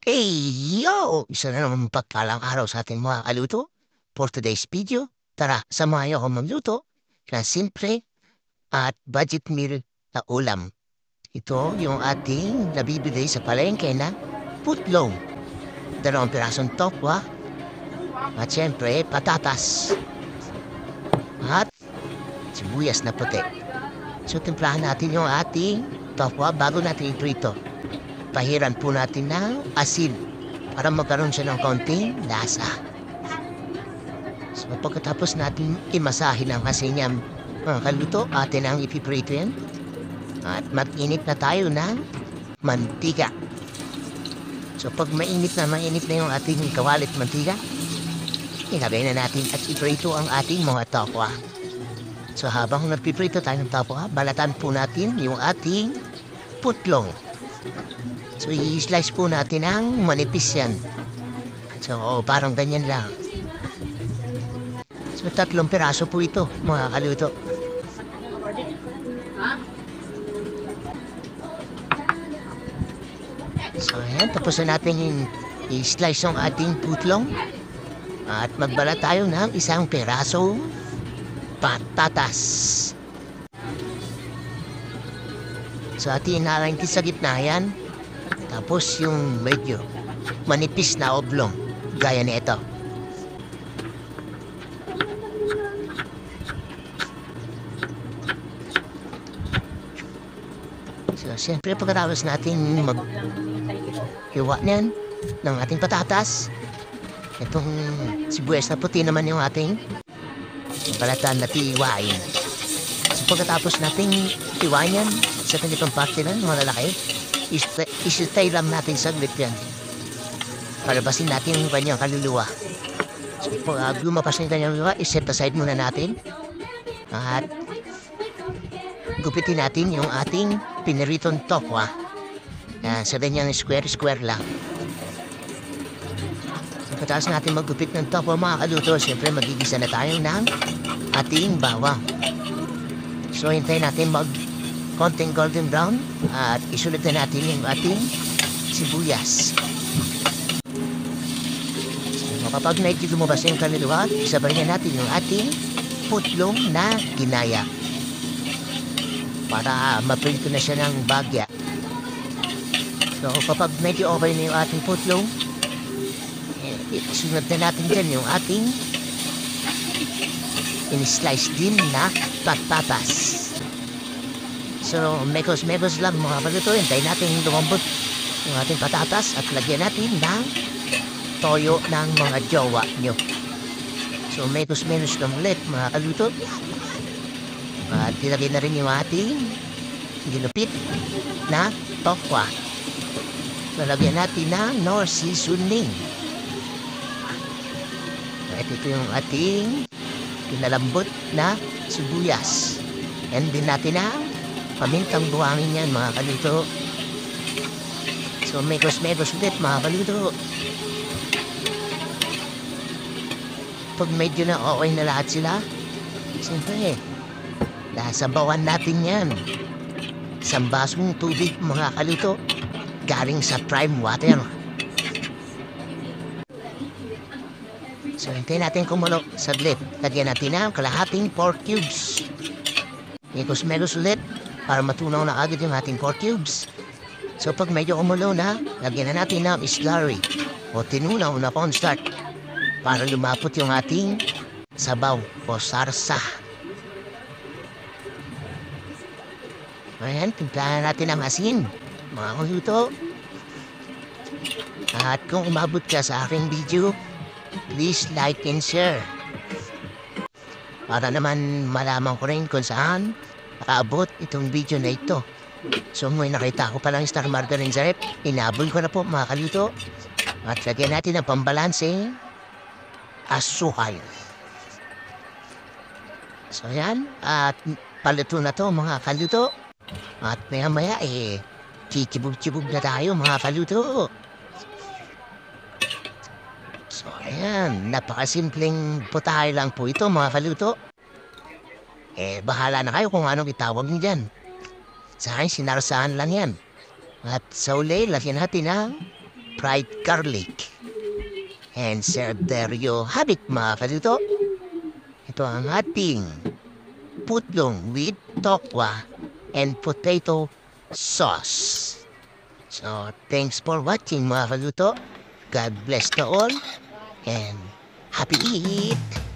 Yo! Isa na naman pagpalang araw sa ating mga kaluto. For today's video, tara, samahan niyo ako magluto ng simple at budget meal na ulam. Ito yung ating nabibili sa palengke na putlong. 2 pirasong tokwa at syempre patatas at sibuyas na puti. So timplahan natin yung ating tokwa bago natin iprito. Pahiran po natin ng asin para magkaroon siya ng konting lasa. So pagkatapos natin imasahin ang asin niya, mga kaluto, atin ang ipiprito yan. At mag-init na tayo ng mantika. So pag mainit na yung ating kawalit mantika, ilagay na natin at iprito ang ating mga tokwa. So habang nagpiprito tayo ng tokwa, balatan po natin yung ating putlong. So, i-slice po natin ang manipis yan. So, parang ganyan lang. So, 3 piraso po ito, mga kaluto. So, ayan. Tapos na natin i-slice ang ating putlong. At magbala tayo ng 1 piraso patatas. So, ating inarangkit sa gitna yan. Tapos yung medyo manipis na oblong, gaya nito. So, siyempre pagkatapos natin mag-hiwa niyan ng ating patatas, itong sibuyas na puti naman yung ating balatan na tiwain. So, pagkatapos natin tiwain yan, sa ganitong parte lang, mga lalaki, isitay lang natin saglit yan. Palabasin natin yung kanyang kaluluwa. So, pag lumapas na yung kanyang kaluluwa, iset aside muna natin. At gupitin natin yung ating piniritong tokwa. Sa ganyang square lang. Pagkatapos natin maggupit ng tokwa, mga kaluto, siyempre magigisa na tayo ng ating bawang. So, hintayin natin konting golden brown at isulat na natin yung ating sibuyas. So, kapag medyo lumabas yung kaluluwa, isabay na natin yung ating putlong na ginaya para maprito na siya ng bagya. So kapag medyo okay na yung ating putlong, isunod na natin dyan yung ating in-slice din na patatas. So, mekos lang mga kaluto. Hintayin natin lumambot yung ating patatas at lagyan natin ng toyo ng mga jowa nyo. So, mekos lang ulit mga kaluto. At ilagay na rin yung ating ginupit na tokwa. Lalagyan natin ng Knorr seasoning. At ito yung ating pinalambot na sibuyas. And din natin na pamintang buhangin yan, mga kaluto. So, mekos ulit, mga kaluto. Pag medyo na okay na lahat sila, siyempre, sabawan natin yan. 1 basong tubig, mga kaluto, galing sa prime water. So, hintayin natin kumulo saglit. Lagyan natin ang kalahating pork cubes. Mekos ulit, para matunaw na agad yung ating pork cubes. So pag medyo kumulo na, lagyan na natin ng slurry o tinunaw na cornstarch para lumapot yung ating sabaw o sarsa. Ayan, timplahan natin ang asin, mga kaluto. At kung umabot ka sa aking video, please like and share. Para naman malaman ko rin kung saan nakaabot itong video na ito. So may nakita ko palang star margarine sa rep. Inabol ko na po, mga kaluto. At lagyan natin ang pambalanse asukal. So yan. At paluto na to, mga kaluto. At maya kikibog-kibog na tayo, mga kaluto. So ayan, napakasimpleng putahe lang po ito, mga kaluto. Bahala na kayo kung anong itawag niyo dyan. Sa akin, sinarsahan lang yan. At sa uli, lagyan natin ng fried garlic. And serve there you have it mga kaluto. Ito ang ating putlong with tokwa and potato sauce. So, thanks for watching mga kaluto. God bless to all and happy eat!